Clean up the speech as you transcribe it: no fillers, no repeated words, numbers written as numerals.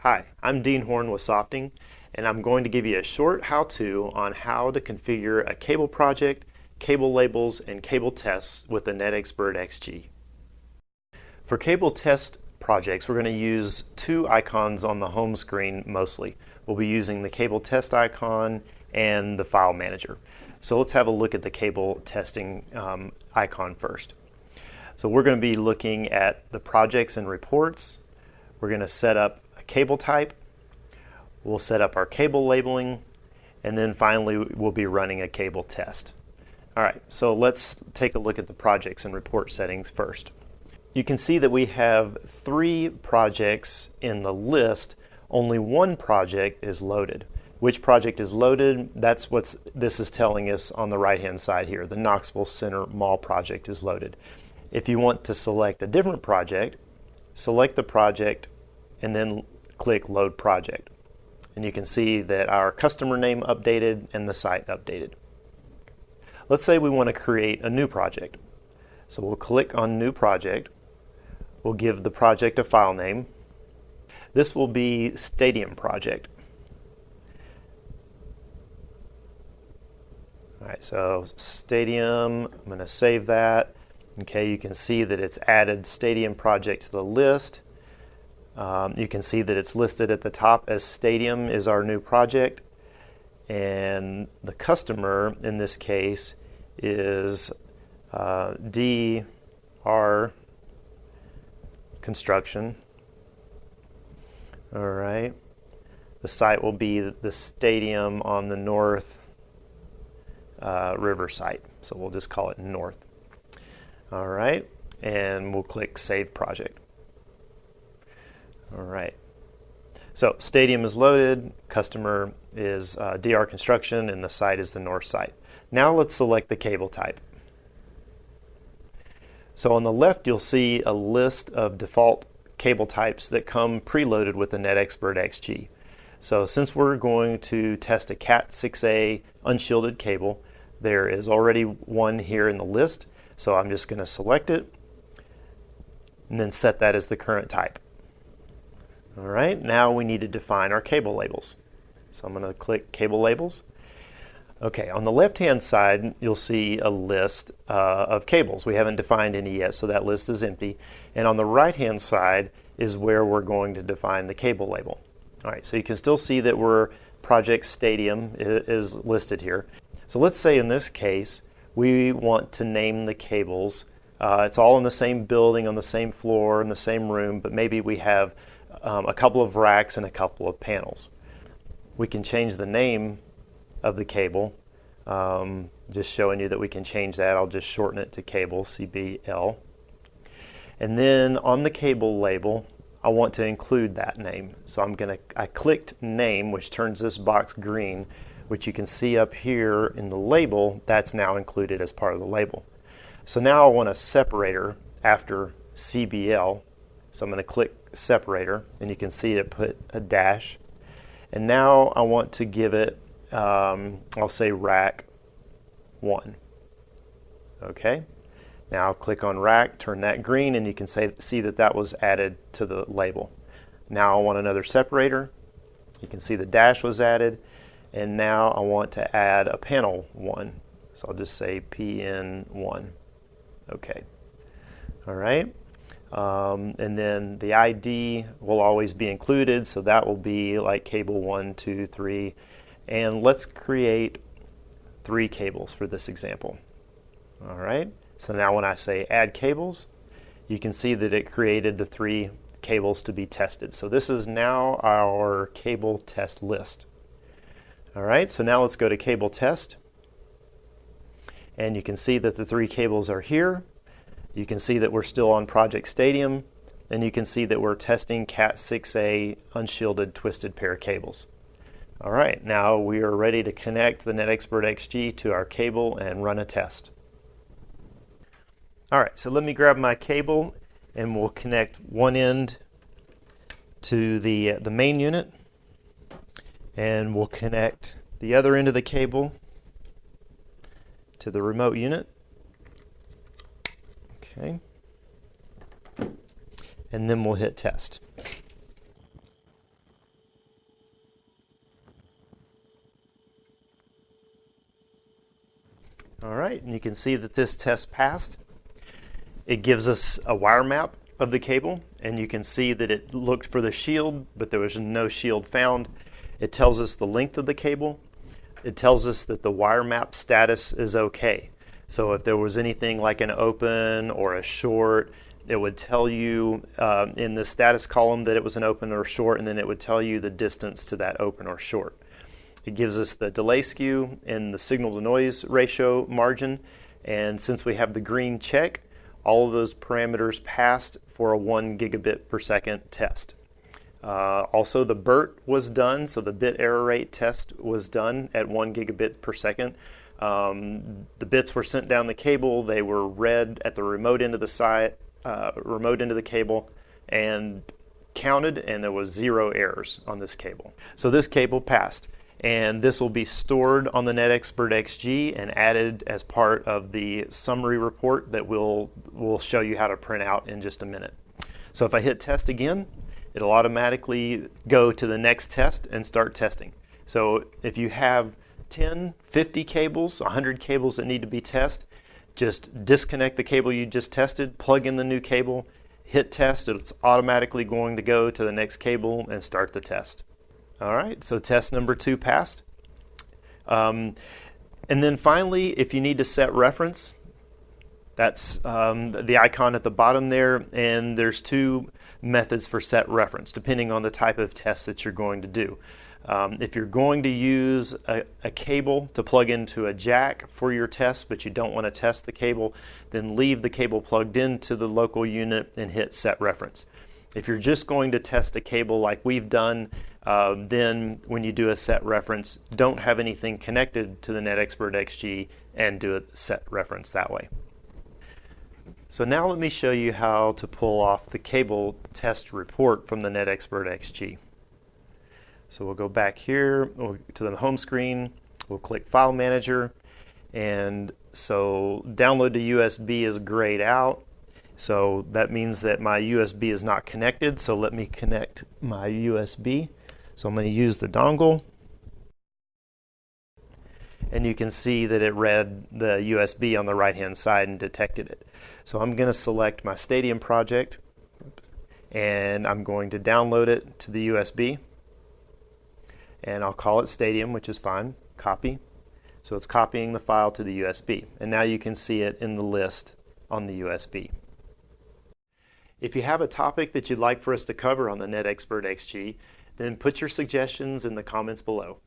Hi, I'm Dean Horn with Softing, and I'm going to give you a short how-to on how to configure a cable project, cable labels, and cable tests with the NetXpert XG. For cable test projects, we're going to use two icons on the home screen mostly. We'll be using the cable test icon and the file manager. So let's have a look at the cable testing icon first. So we're going to be looking at the projects and reports. We're going to set up a cable type. We'll set up our cable labeling, and then finally we'll be running a cable test. All right, so let's take a look at the projects and report settings first. You can see that we have 3 projects in the list. Only one project is loaded. Which project is loaded? That's what this is telling us on the right-hand side here. The Knoxville Center Mall project is loaded. If you want to select a different project, select the project and then click Load Project. And you can see that our customer name updated and the site updated. Let's say we want to create a new project. So we'll click on New Project. We'll give the project a file name. This will be Stadium Project. All right, so Stadium, I'm going to save that. Okay, you can see that it's added Stadium Project to the list. You can see that it's listed at the top as Stadium is our new project. And the customer in this case is DR Construction. All right. The site will be the stadium on the North River site. So we'll just call it North. All right. And we'll click Save Project. All right. So stadium is loaded, customer is DR Construction, and the site is the North site. Now let's select the cable type. So on the left you'll see a list of default cable types that come preloaded with the NetXpert XG. So since we're going to test a Cat 6A unshielded cable, there is already one here in the list. So I'm just going to select it and then set that as the current type. All right, now we need to define our cable labels. So I'm going to click Cable Labels. Okay, on the left-hand side, you'll see a list of cables. We haven't defined any yet, so that list is empty. And on the right-hand side is where we're going to define the cable label. All right, so you can still see that Project Stadium is listed here. So let's say in this case, we want to name the cables. It's all in the same building, on the same floor, in the same room, but maybe we have a couple of racks and a couple of panels. We can change the name of the cable, just showing you that we can change that. I'll just shorten it to cable, CBL. And then on the cable label, I want to include that name. So I clicked name, which turns this box green, which you can see up here in the label. That's now included as part of the label. So now I want a separator after CBL. So I'm going to click separator, and you can see it put a dash. And now I want to give it, I'll say rack 1. Okay. Now I'll click on rack, turn that green, and you can see that that was added to the label. Now I want another separator. You can see the dash was added. And now I want to add a panel 1. So I'll just say PN1. Okay. All right. And then the ID will always be included, so that will be like cable 1, 2, 3. And let's create 3 cables for this example. All right. So now when I say add cables, you can see that it created the 3 cables to be tested. So this is now our cable test list. All right, so now let's go to cable test. And you can see that the 3 cables are here. You can see that we're still on Project Stadium, and you can see that we're testing Cat 6A unshielded twisted pair cables. All right, now we are ready to connect the NetXpert XG to our cable and run a test. All right, so let me grab my cable and we'll connect one end to the main unit, and we'll connect the other end of the cable to the remote unit. Okay. And then we'll hit test. All right, and you can see that this test passed. It gives us a wire map of the cable, and you can see that it looked for the shield, but there was no shield found. It tells us the length of the cable. It tells us that the wire map status is okay. So if there was anything like an open or a short, it would tell you in the status column that it was an open or short, and then it would tell you the distance to that open or short. It gives us the delay skew and the signal to noise ratio margin, and since we have the green check, all of those parameters passed for a 1 gigabit per second test. Also, the BERT was done, so the bit error rate test was done at 1 gigabit per second. The bits were sent down the cable. They were read at the remote end of the remote end of the cable, and counted, and there was 0 errors on this cable. So this cable passed, and this will be stored on the NetXpert XG and added as part of the summary report that we'll show you how to print out in just a minute. So if I hit test again, it'll automatically go to the next test and start testing. So if you have 10, 50 cables, 100 cables that need to be tested, just disconnect the cable you just tested, plug in the new cable, hit test. It's automatically going to go to the next cable and start the test. All right, so test number 2 passed. And then finally, if you need to set reference, that's the icon at the bottom there, and there's 2 methods for set reference depending on the type of test that you're going to do. If you're going to use a cable to plug into a jack for your test, but you don't want to test the cable, then leave the cable plugged into the local unit and hit set reference. If you're just going to test a cable like we've done, then when you do a set reference, don't have anything connected to the NetXpert XG and do a set reference that way. So now let me show you how to pull off the cable test report from the NetXpert XG. So we'll go back here to the home screen, we'll click File Manager, and so download to USB is grayed out. So that means that my USB is not connected, so let me connect my USB. So I'm going to use the dongle, and you can see that it read the USB on the right hand side and detected it. So I'm going to select my Stadium project, and I'm going to download it to the USB, and I'll call it Stadium, which is fine. Copy. So it's copying the file to the USB, and now you can see it in the list on the USB. If you have a topic that you'd like for us to cover on the NetXpert XG, then put your suggestions in the comments below.